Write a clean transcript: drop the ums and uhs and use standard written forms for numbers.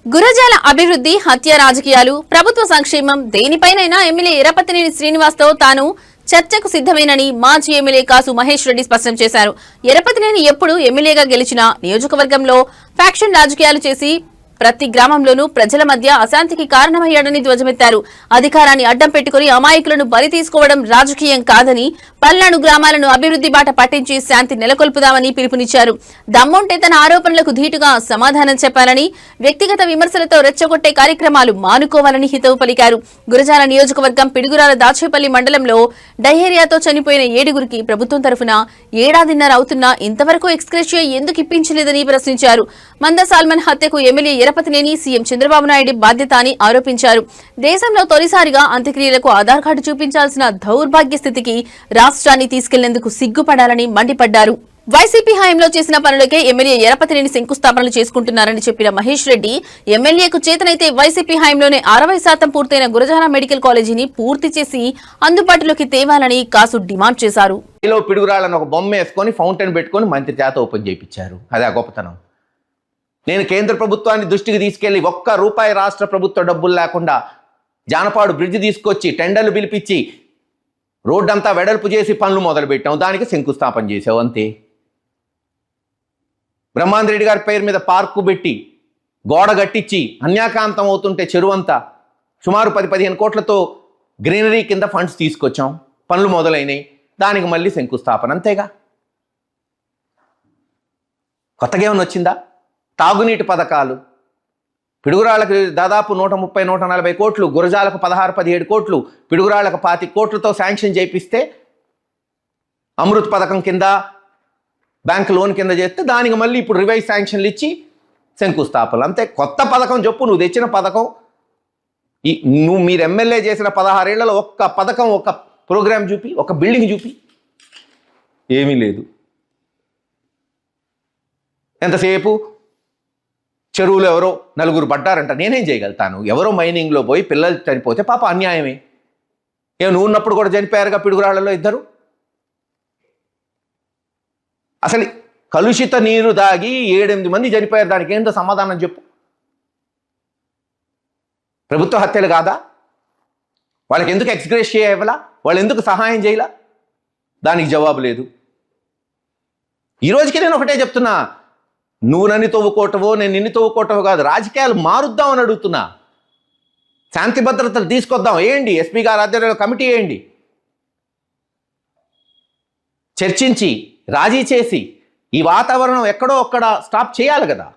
గురజాల అభివృద్ధి, హత్య రాజకీయాలు, ప్రభుత్వ సంక్షేమం దేనిపైనైనా ఎమ్మెల్యే ఎరపతినేని శ్రీనివాస్తో తాను చర్చకు సిద్ధమేనని మాజీ ఎమ్మెల్యే కాసు మహేష్ రెడ్డి స్పష్టం చేశారు. ఎరపతినేని ఎప్పుడు ఎమ్మెల్యేగా గెలిచినా నియోజకవర్గంలో ఫ్యాక్షన్ రాజకీయాలు చేసి ప్రతి గ్రామంలోనూ ప్రజల మధ్య అశాంతికి కారణమయ్యాడని ధ్వజమెత్తారు. అధికారాన్ని అడ్డం పెట్టుకుని అమాయకులను బలి తీసుకోవడం రాజకీయం కాదని, పల్నాడు గ్రామాలను అభివృద్ధి బాట పట్టించి శాంతి నెలకొల్పుదామని పిలుపునిచ్చారు. దమ్ముంటే తన ఆరోపణలకు ధీటుగా సమాధానం చెప్పాలని, వ్యక్తిగత విమర్శలతో రెచ్చగొట్టే కార్యక్రమాలు మానుకోవాలని హితవు పలికారు. గురజాల నియోజకవర్గం పిడుగురాల దాచేపల్లి మండలంలో డయేరియాతో చనిపోయిన 7గురికి ప్రభుత్వం తరఫున ఏడాదిన్నర అవుతున్నా ఇంతవరకు ఎక్స్‌గ్రేషియా ఎందుకు ఇప్పించలేదని ప్రశ్నించారు. మంద సాల్మన్ హత్యకు ఎమ్మెల్యే ఎరపతినేని సీఎం చంద్రబాబు నాయుడు బాధ్యత అని ఆరోపించారు. దేశంలో తొలిసారిగా అంత్యక్రియలకు ఆధార్ కార్డు చూపించాల్సిన దౌర్భాగ్య స్థితికి రాష్ట్రాన్ని తీసుకెళ్లేందుకు సిగ్గుపడాలని మండిపడ్డారు. వైసీపీ హయాంలో చేసిన పనులకే ఎమ్మెల్యే ఎరపతినేని శంకుస్థాపనలు చేసుకుంటున్నారని చెప్పిన మహేష్ రెడ్డి, ఎమ్మెల్యేకు చేతనైతే వైసీపీ హయాంలోనే 60% పూర్తయిన గురజాల మెడికల్ కాలేజీని పూర్తి చేసి అందుబాటులోకి తేవాలని కాసు డిమాండ్ చేశారు. పిడుగురాళ్ళని ఒక బొమ్మ వేసుకొని ఫౌంటైన్ పెట్టుకొని మంత్రి చేత ఓపెన్ చేయించారు. అదే గొప్పతనం. నేను కేంద్ర ప్రభుత్వాన్ని దృష్టికి తీసుకెళ్లి ₹1 రాష్ట్ర ప్రభుత్వ డబ్బులు లేకుండా జానపాడు బ్రిడ్జ్ తీసుకొచ్చి టెండర్లు పిలిపించి రోడ్డంతా వెడల్పు చేసి పనులు మొదలుపెట్టాం. దానికి శంకుస్థాపన చేసావు అంతే. బ్రహ్మాందరెడ్డి గారి పేరు మీద పార్కు పెట్టి గోడ గట్టించి అన్యాకాంతం అవుతుంటే చెరువంతా సుమారు 10-15 కోట్లతో గ్రీనరీ కింద ఫండ్స్ తీసుకొచ్చాం. పనులు మొదలైనవి. దానికి మళ్ళీ శంకుస్థాపన అంతేగా. కొత్తగా ఏమైనా వచ్చిందా? తాగునీటి పథకాలు పిడుగురాళ్లకు దాదాపు 130-140 కోట్లు, గురజాలకు 16-17 కోట్లు, పిడుగురాళ్లకు 25 కోట్లతో శాంక్షన్ చేపిస్తే అమృత్ పథకం కింద బ్యాంక్ లోన్ కింద చేస్తే దానికి మళ్ళీ ఇప్పుడు రివైజ్ శాంక్షన్లు ఇచ్చి శంకుస్థాపనలు అంతే. కొత్త పథకం చెప్పు. నువ్వు తెచ్చిన పథకం మీరు ఎమ్మెల్యే చేసిన 16 ఏళ్లలో ఒక్క పథకం, ఒక ప్రోగ్రాం చూపి, ఒక బిల్డింగ్ చూపి. ఏమీ లేదు. ఎంతసేపు చెరువులో ఎవరో 4 పడ్డారంట. నేనేం చేయగలుగుతాను? ఎవరో మైనింగ్లో పోయి పిల్లలు చనిపోతే పాప అన్యాయమే. నువ్వు ఉన్నప్పుడు కూడా చనిపోయారుగా పిడుగురాళ్లలో 2. అసలు కలుషిత నీరు దాగి 7-8 మంది చనిపోయారు. దానికి ఏంటో సమాధానం చెప్పు. ప్రభుత్వ హత్యలు కాదా? వాళ్ళకి ఎందుకు ఎక్స్‌గ్రేషియా ఇవ్వాలా? వాళ్ళు ఎందుకు సహాయం చేయాల? దానికి జవాబు లేదు. ఈ రోజుకి నేను ఒకటే చెప్తున్నా, నువ్వు నన్ను తవ్వుకోవటవో నేను నిన్ను తవ్వుకోవటవో కాదు, రాజకీయాలు మారుద్దామని అడుగుతున్నా. శాంతి భద్రతలు తీసుకొద్దాం. వేయండి, ఎస్పీ గారి ఆధ్వర్యంలో కమిటీ వేయండి, చర్చించి రాజీ చేసి ఈ వాతావరణం ఎక్కడో ఒక్కడ స్టాప్ చేయాలి కదా.